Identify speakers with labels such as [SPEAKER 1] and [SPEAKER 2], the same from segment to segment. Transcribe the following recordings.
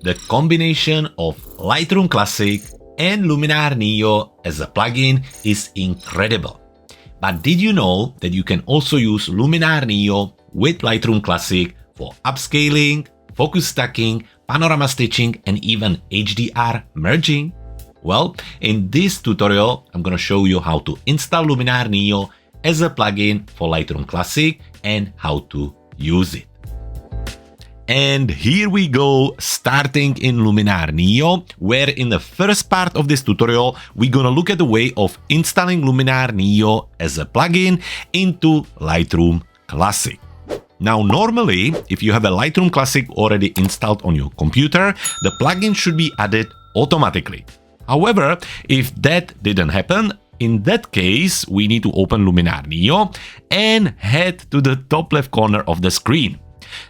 [SPEAKER 1] The combination of Lightroom Classic and Luminar NEO as a plugin is incredible. But did you know that you can also use Luminar NEO with Lightroom Classic for upscaling, focus stacking, panorama stitching, and even HDR merging? Well, in this tutorial, I'm going to show you how to install Luminar NEO as a plugin for Lightroom Classic and how to use it. And here we go, starting in Luminar NEO, where in the first part of this tutorial, we're gonna look at the way of installing Luminar NEO as a plugin into Lightroom Classic. Now, normally, if you have a Lightroom Classic already installed on your computer, the plugin should be added automatically. However, if that didn't happen, in that case, we need to open Luminar NEO and head to the top left corner of the screen.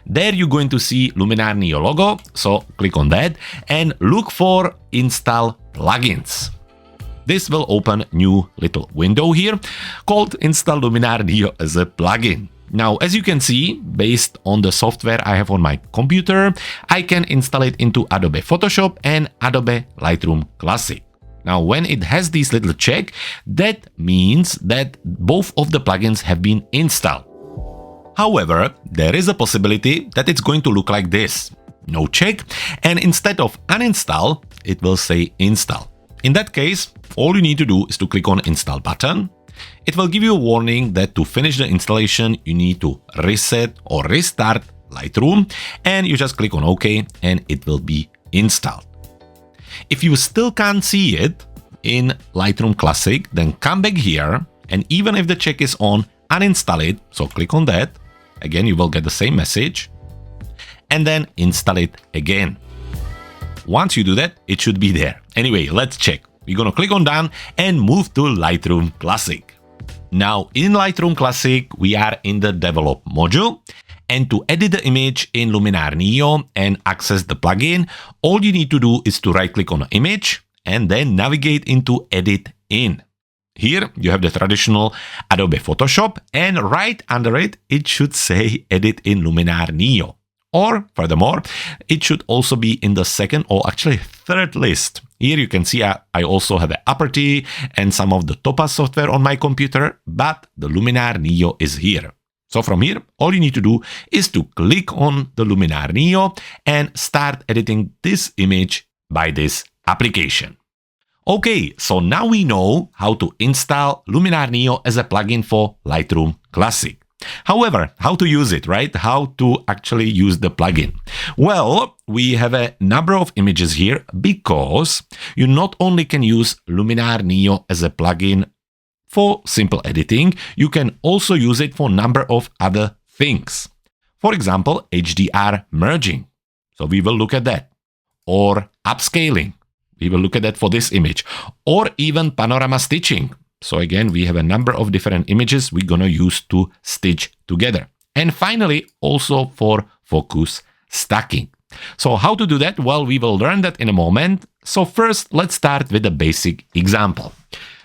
[SPEAKER 1] There you're going to see Luminar NEO logo, so click on that and look for Install Plugins. This will open a new little window here called Install Luminar NEO as a plugin. Now, as you can see, based on the software I have on my computer, I can install it into Adobe Photoshop and Adobe Lightroom Classic. Now, when it has this little check, that means that both of the plugins have been installed. However, there is a possibility that it's going to look like this. No check, and instead of uninstall, it will say install. In that case, all you need to do is to click on Install button. It will give you a warning that to finish the installation, you need to reset or restart Lightroom, and you just click on OK, and it will be installed. If you still can't see it in Lightroom Classic, then come back here, and even if the check is on, uninstall it, so click on that. Again, you will get the same message, and then install it again. Once you do that, it should be there. Anyway, let's check. We're gonna click on Done and move to Lightroom Classic. Now, in Lightroom Classic, we are in the Develop module, and to edit the image in Luminar NEO and access the plugin, all you need to do is to right-click on the image and then navigate into Edit In. Here you have the traditional Adobe Photoshop, and right under it, it should say Edit in Luminar NEO. Or furthermore, it should also be in the second or actually third list. Here you can see I also have an Upper T and some of the Topaz software on my computer, but the Luminar NEO is here. So from here, all you need to do is to click on the Luminar NEO and start editing this image by this application. Okay, so now we know how to install Luminar NEO as a plugin for Lightroom Classic. However, how to use it, right? How to actually use the plugin? Well, we have a number of images here because you not only can use Luminar NEO as a plugin for simple editing, you can also use it for a number of other things. For example, HDR merging. So we will look at that. Or upscaling. We will look at that for this image, or even panorama stitching. So again, we have a number of different images we're gonna use to stitch together. And finally, also for focus stacking. So how to do that? Well, we will learn that in a moment. So first, let's start with a basic example.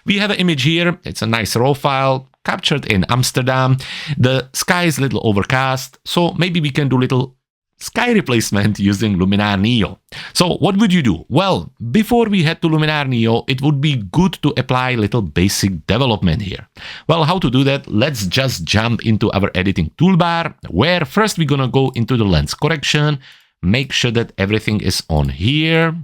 [SPEAKER 1] We have an image here. It's a nice raw file captured in Amsterdam. The sky is a little overcast, so maybe we can do little sky replacement using Luminar NEO. So what would you do? Well, before we head to Luminar NEO, it would be good to apply little basic development here. Well, how to do that? Let's just jump into our editing toolbar, where first we're gonna go into the lens correction, make sure that everything is on here.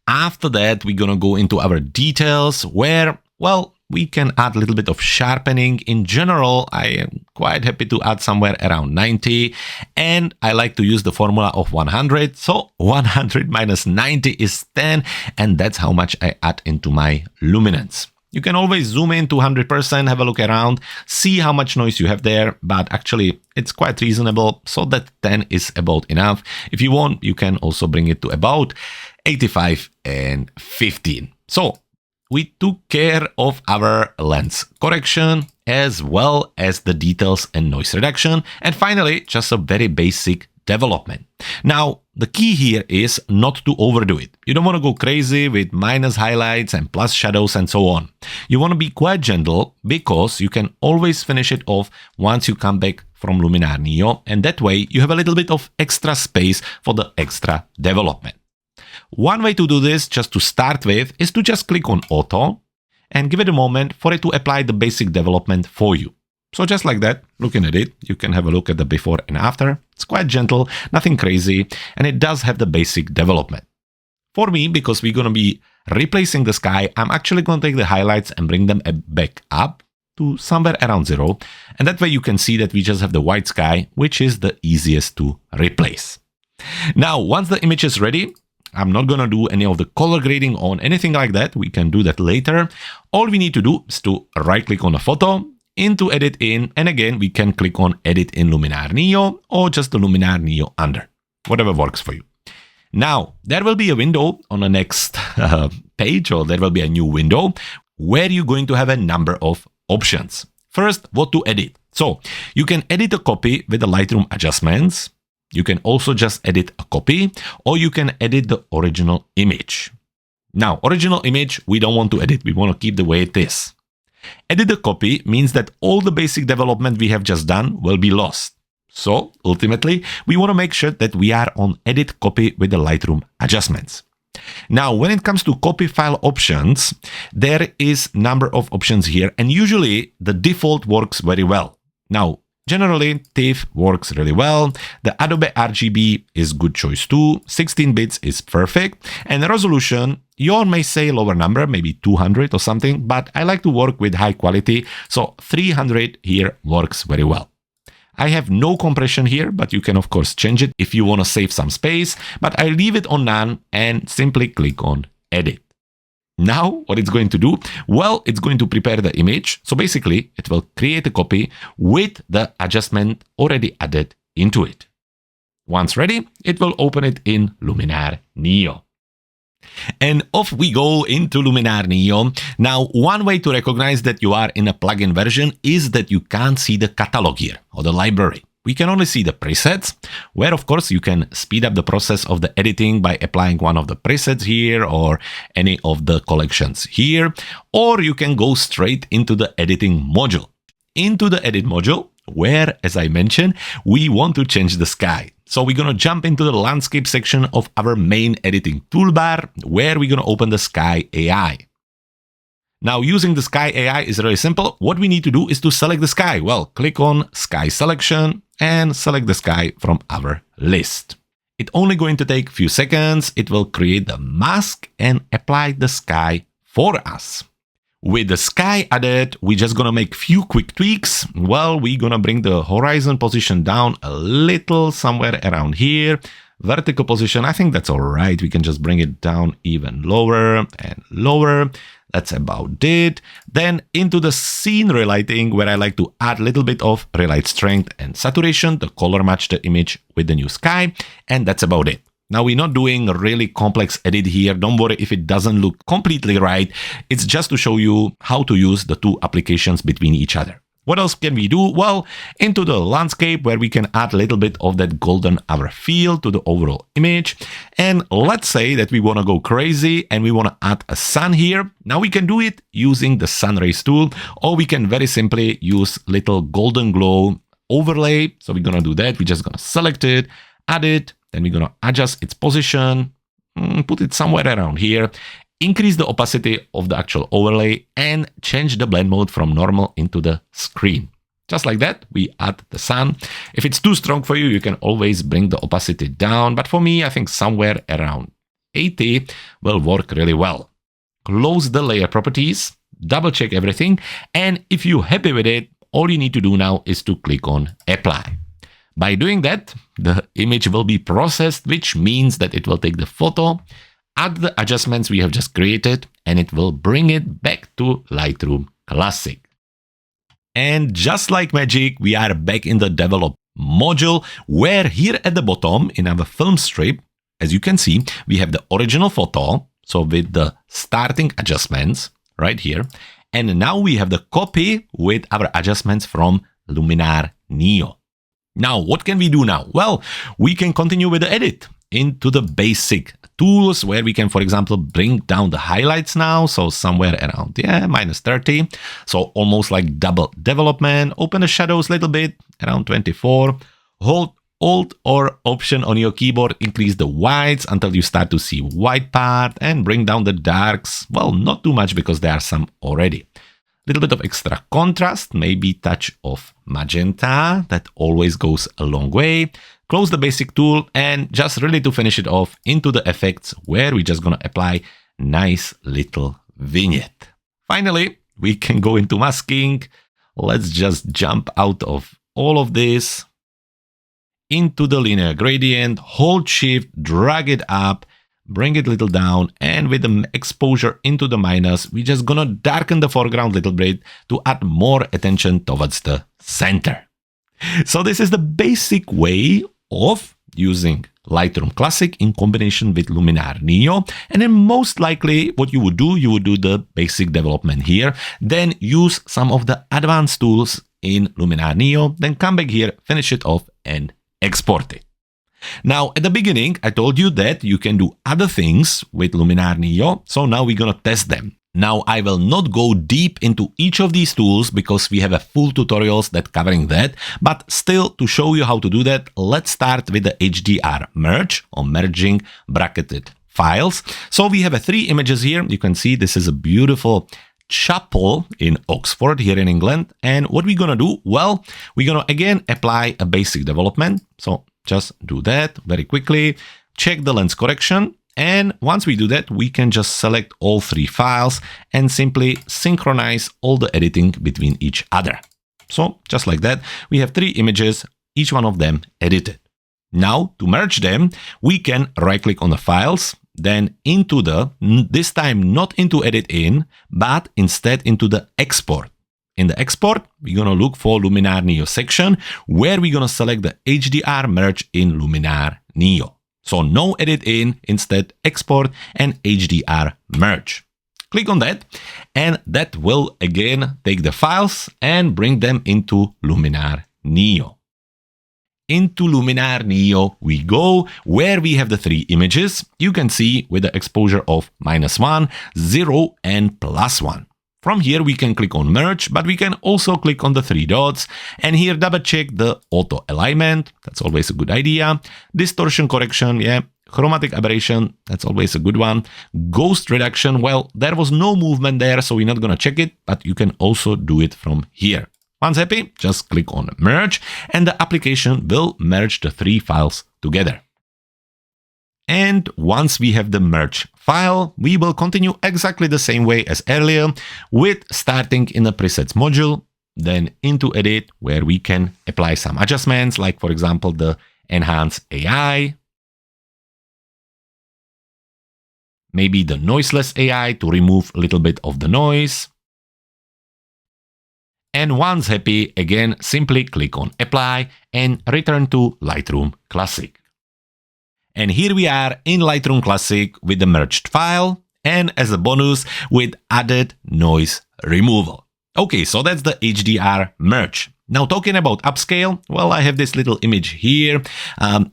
[SPEAKER 1] After that, we're gonna go into our details, where, well, we can add a little bit of sharpening. In general, I am quite happy to add somewhere around 90, and I like to use the formula of 100. So 100 minus 90 is 10, and that's how much I add into my luminance. You can always zoom in to 100%, have a look around, see how much noise you have there, but actually it's quite reasonable, so that 10 is about enough. If you want, you can also bring it to about 85 and 15. So we took care of our lens correction as well as the details and noise reduction. And finally, just a very basic development. Now, the key here is not to overdo it. You don't want to go crazy with minus highlights and plus shadows and so on. You want to be quite gentle because you can always finish it off once you come back from Luminar NEO, and that way you have a little bit of extra space for the extra development. One way to do this, just to start with, is to just click on Auto and give it a moment for it to apply the basic development for you. So just like that, looking at it, you can have a look at the before and after. It's quite gentle, nothing crazy, and it does have the basic development. For me, because we're going to be replacing the sky, I'm actually going to take the highlights and bring them back up to somewhere around 0. And that way you can see that we just have the white sky, which is the easiest to replace. Now, once the image is ready, I'm not going to do any of the color grading on anything like that. We can do that later. All we need to do is to right click on the photo, into Edit In, and again, we can click on Edit in Luminar NEO or just the Luminar NEO under, whatever works for you. Now, there will be a window on the next page, or there will be a new window where you're going to have a number of options. First, what to edit. So you can edit a copy with the Lightroom adjustments. You can also just edit a copy, or you can edit the original image. Now, original image, we don't want to edit. We want to keep the way it is. Edit a copy means that all the basic development we have just done will be lost. So ultimately, we want to make sure that we are on edit copy with the Lightroom adjustments. Now, when it comes to copy file options, there is number of options here, and usually the default works very well. Now, generally, TIFF works really well. The Adobe RGB is good choice too. 16 bits is perfect. And the resolution, you may say lower number, maybe 200 or something, but I like to work with high quality. So 300 here works very well. I have no compression here, but you can of course change it if you want to save some space, but I leave it on none and simply click on Edit. Now, what it's going to do? Well, it's going to prepare the image. So basically, it will create a copy with the adjustment already added into it. Once ready, it will open it in Luminar NEO. And off we go into Luminar NEO. Now, one way to recognize that you are in a plugin version is that you can't see the catalog here, or the library. We can only see the presets, where of course you can speed up the process of the editing by applying one of the presets here or any of the collections here, or you can go straight into the editing module. Into the edit module, where, as I mentioned, we want to change the sky. So we're going to jump into the landscape section of our main editing toolbar, where we're going to open the Sky AI. Now, using the Sky AI is really simple. What we need to do is to select the sky. Well, click on Sky Selection and select the sky from our list. It's only going to take a few seconds. It will create the mask and apply the sky for us. With the sky added, we're just going to make few quick tweaks. Well, we're going to bring the horizon position down a little, somewhere around here. Vertical position, I think that's all right. We can just bring it down even lower and lower. That's about it. Then into the scene relighting, where I like to add a little bit of relight strength and saturation to color match the image with the new sky. And that's about it. Now, we're not doing a really complex edit here. Don't worry if it doesn't look completely right. It's just to show you how to use the two applications between each other. What else can we do? Well, into the landscape, where we can add a little bit of that golden hour feel to the overall image. And let's say that we want to go crazy and we want to add a sun here. Now we can do it using the sun rays tool, or we can very simply use little golden glow overlay. So we're going to do that. We're just going to select it, add it, then we're going to adjust its position, put it somewhere around here. Increase the opacity of the actual overlay and change the blend mode from normal into the screen. Just like that, we add the sun. If it's too strong for you, you can always bring the opacity down. But for me, I think somewhere around 80 will work really well. Close the layer properties, double check everything. And if you're happy with it, all you need to do now is to click on Apply. By doing that, the image will be processed, which means that it will take the photo, add the adjustments we have just created, and it will bring it back to Lightroom Classic. And just like magic, we are back in the develop module, where here at the bottom in our film strip, as you can see, we have the original photo. So with the starting adjustments right here. And now we have the copy with our adjustments from Luminar NEO. Now, what can we do now? Well, we can continue with the edit into the basic tools, where we can, for example, bring down the highlights now. So somewhere around, -30. So almost like double development. Open the shadows a little bit, around 24. Hold Alt or Option on your keyboard, increase the whites until you start to see white part and bring down the darks. Well, not too much because there are some already. Little bit of extra contrast, maybe touch of magenta, that always goes a long way. Close the basic tool and just really to finish it off into the effects where we're just gonna apply nice little vignette. Finally, we can go into masking. Let's just jump out of all of this into the linear gradient, hold shift, drag it up, bring it a little down, and with the exposure into the minus, we're just gonna darken the foreground a little bit to add more attention towards the center. So this is the basic way of using Lightroom Classic in combination with Luminar NEO. And then most likely what you would do the basic development here, then use some of the advanced tools in Luminar NEO, then come back here, finish it off, and export it. Now, at the beginning, I told you that you can do other things with Luminar NEO, so now we're gonna test them. Now, I will not go deep into each of these tools because we have a full tutorials that covering that, but still to show you how to do that, let's start with the HDR Merge or merging bracketed files. So we have 3 images here. You can see this is a beautiful chapel in Oxford here in England. And what we're gonna do? Well, we're gonna again apply a basic development. So just do that very quickly, check the lens correction. And once we do that, we can just select all 3 files and simply synchronize all the editing between each other. So just like that, we have 3 images, each one of them edited. Now to merge them, we can right click on the files, then into the, this time not into edit in, but instead into the export. In the export, we're gonna look for Luminar NEO section where we're gonna select the HDR Merge in Luminar NEO. So no edit in, instead export and HDR Merge. Click on that and that will again take the files and bring them into Luminar NEO. Into Luminar NEO we go where we have the 3 images. You can see with the exposure of -1, 0 and +1. From here we can click on merge, but we can also click on the 3 dots and here double check the auto alignment. That's always a good idea. Distortion correction, yeah. Chromatic aberration, that's always a good one. Ghost reduction, well, there was no movement there, so we're not gonna check it, but you can also do it from here. Once happy, just click on merge and the application will merge the 3 files together. And once we have the merge file, we will continue exactly the same way as earlier with starting in the presets module, then into edit where we can apply some adjustments like for example the enhance AI, maybe the noiseless AI to remove a little bit of the noise. And once happy, again, simply click on apply and return to Lightroom Classic. And here we are in Lightroom Classic with the merged file and as a bonus with added noise removal. Okay, so that's the HDR Merge. Now talking about upscale, well, I have this little image here.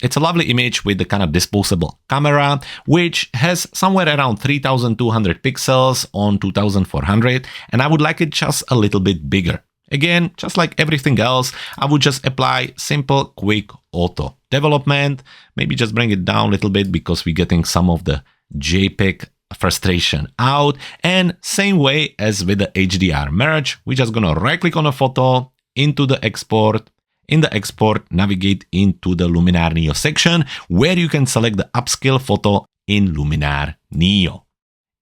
[SPEAKER 1] It's a lovely image with the kind of disposable camera, which has somewhere around 3200 pixels on 2400, and I would like it just a little bit bigger. Again, just like everything else, I would just apply simple, quick auto development. Maybe just bring it down a little bit because we're getting some of the JPEG frustration out. And same way as with the HDR Merge, we're just gonna right click on a photo, into the export. In the export, navigate into the Luminar NEO section where you can select the upscale photo in Luminar NEO.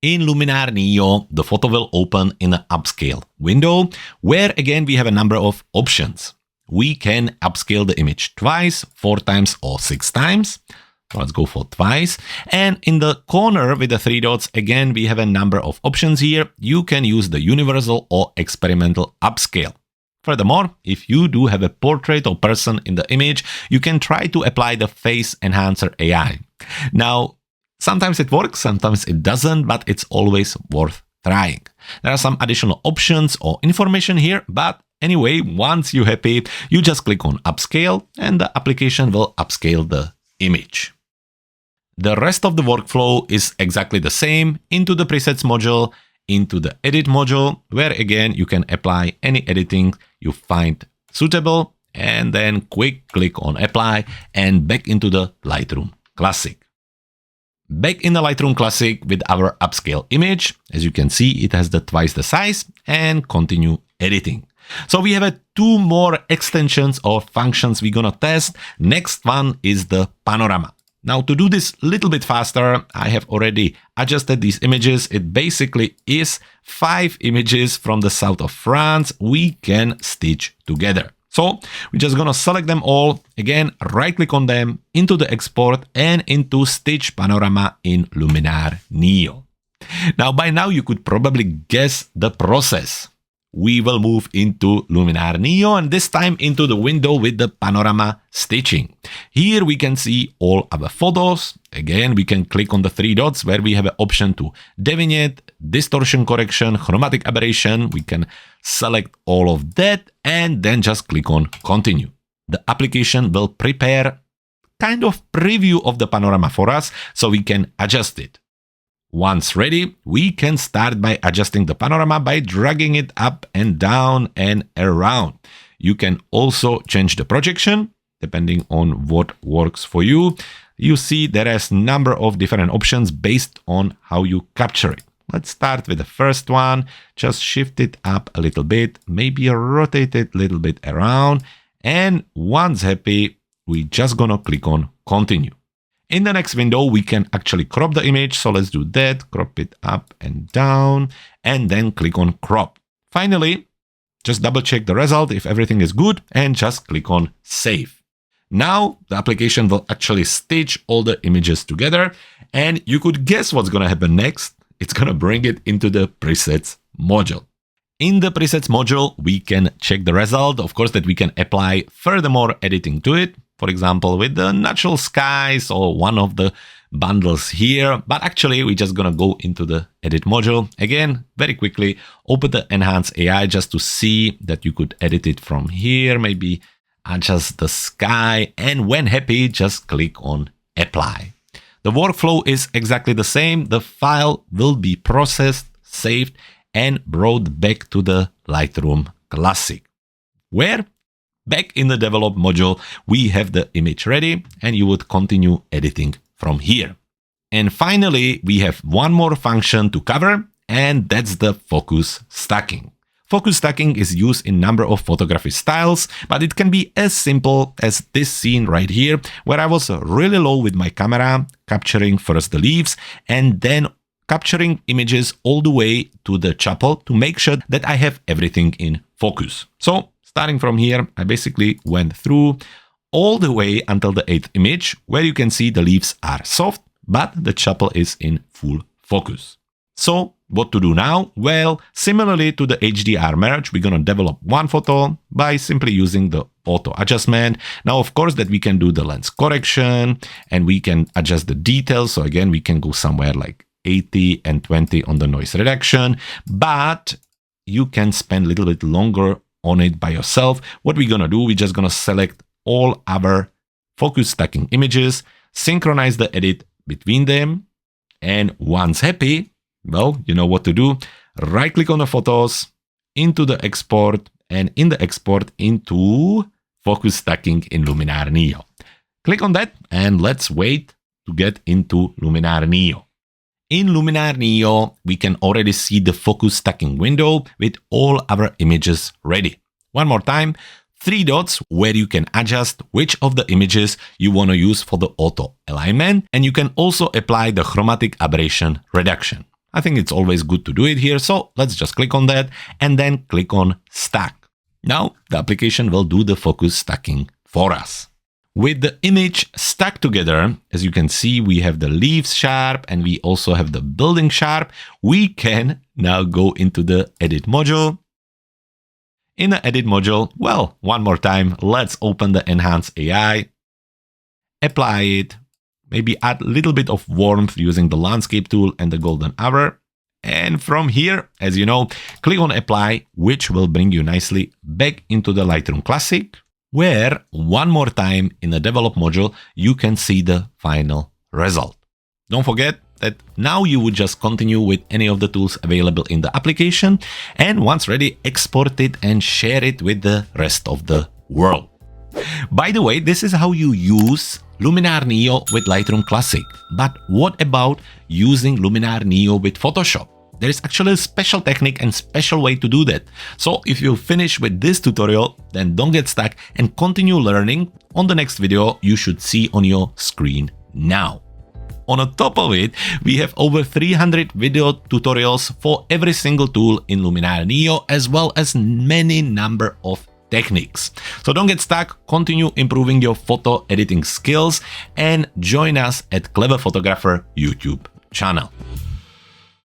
[SPEAKER 1] In Luminar NEO, the photo will open in an upscale window where again we have a number of options. We can upscale the image twice, 4 times or 6 times. So let's go for twice. And in the corner with the 3 dots, again, we have a number of options here. You can use the universal or experimental upscale. Furthermore, if you do have a portrait or person in the image, you can try to apply the face enhancer AI. Now, sometimes it works, sometimes it doesn't, but it's always worth trying. There are some additional options or information here, but anyway, once you're happy, you just click on upscale and the application will upscale the image. The rest of the workflow is exactly the same into the presets module, into the edit module, where again, you can apply any editing you find suitable. and then quick click on Apply and back into the Lightroom Classic. Back in the Lightroom Classic with our upscale image. As you can see, it has twice the size, and continue editing. So we have two more extensions or functions we're gonna test. Next one is the panorama. Now to do this a little bit faster, I have already adjusted these images. It basically is 5 images from the south of France we can stitch together. So we're just gonna select them all, again, right click on them, into the export and into Stitch Panorama in Luminar NEO. Now by now you could probably guess the process. We will move into Luminar NEO and this time into the window with the Panorama Stitching. Here we can see all our photos. Again, we can click on the 3 dots where we have an option to devignette, distortion correction, chromatic aberration. We can select all of that and then just click on continue. The application will prepare kind of preview of the panorama for us so we can adjust it. Once ready, we can start by adjusting the panorama by dragging it up and down and around. You can also change the projection depending on what works for you. You see there is a number of different options based on how you capture it. Let's start with the first one. Just shift it up a little bit, maybe rotate it a little bit around. And once happy, we just gonna click on continue. In the next window, we can actually crop the image. So let's do that, crop it up and down, and then click on crop. Finally, just double check the result if everything is good and just click on save. Now the application will actually stitch all the images together and you could guess what's gonna happen next. It's gonna bring it into the presets module. In the presets module, we can check the result. Of course, that we can apply furthermore editing to it. For example, with the natural skies or one of the bundles here. But actually, we're just gonna go into the edit module. Again, very quickly, open the Enhance AI just to see that you could edit it from here. Maybe adjust the sky. And when happy, just click on Apply. The workflow is exactly the same. The file will be processed, saved, and brought back to the Lightroom Classic, where back in the develop module, we have the image ready and you would continue editing from here. And finally, we have one more function to cover, and that's the focus stacking. Focus stacking is used in a number of photography styles, but it can be as simple as this scene right here, where I was really low with my camera, capturing first the leaves and then capturing images all the way to the chapel to make sure that I have everything in focus. So starting from here, I basically went through all the way until the 8th image, where you can see the leaves are soft, but the chapel is in full focus. So what to do now? Well, similarly to the HDR Merge, we're going to develop one photo by simply using the auto adjustment. Now, of course, that we can do the lens correction and we can adjust the details. So again, we can go somewhere like 80 and 20 on the noise reduction, but you can spend a little bit longer on it by yourself. What we're going to do, we're just going to select all our focus stacking images, synchronize the edit between them, and once happy, well, you know what to do. Right click on the photos, into the export, and in the export into focus stacking in Luminar NEO. Click on that and let's wait to get into Luminar NEO. In Luminar NEO, we can already see the focus stacking window with all our images ready. One more time, 3 dots where you can adjust which of the images you want to use for the auto alignment, and you can also apply the chromatic aberration reduction. I think it's always good to do it here, so let's just click on that and then click on Stack. Now the application will do the focus stacking for us. With the image stacked together, as you can see, we have the leaves sharp and we also have the building sharp. We can now go into the edit module. In the edit module, well, one more time, let's open the Enhance AI, apply it, maybe add a little bit of warmth using the landscape tool and the golden hour. And from here, as you know, click on Apply, which will bring you nicely back into the Lightroom Classic, where one more time in the develop module, you can see the final result. Don't forget that now you would just continue with any of the tools available in the application, and once ready, export it and share it with the rest of the world. By the way, this is how you use Luminar NEO with Lightroom Classic. But what about using Luminar NEO with Photoshop? There is actually a special technique and special way to do that. So if you finish with this tutorial, then don't get stuck and continue learning on the next video you should see on your screen now. On top of it, we have over 300 video tutorials for every single tool in Luminar NEO, as well as many number of techniques. So don't get stuck, continue improving your photo editing skills and join us at Clever Photographer YouTube channel.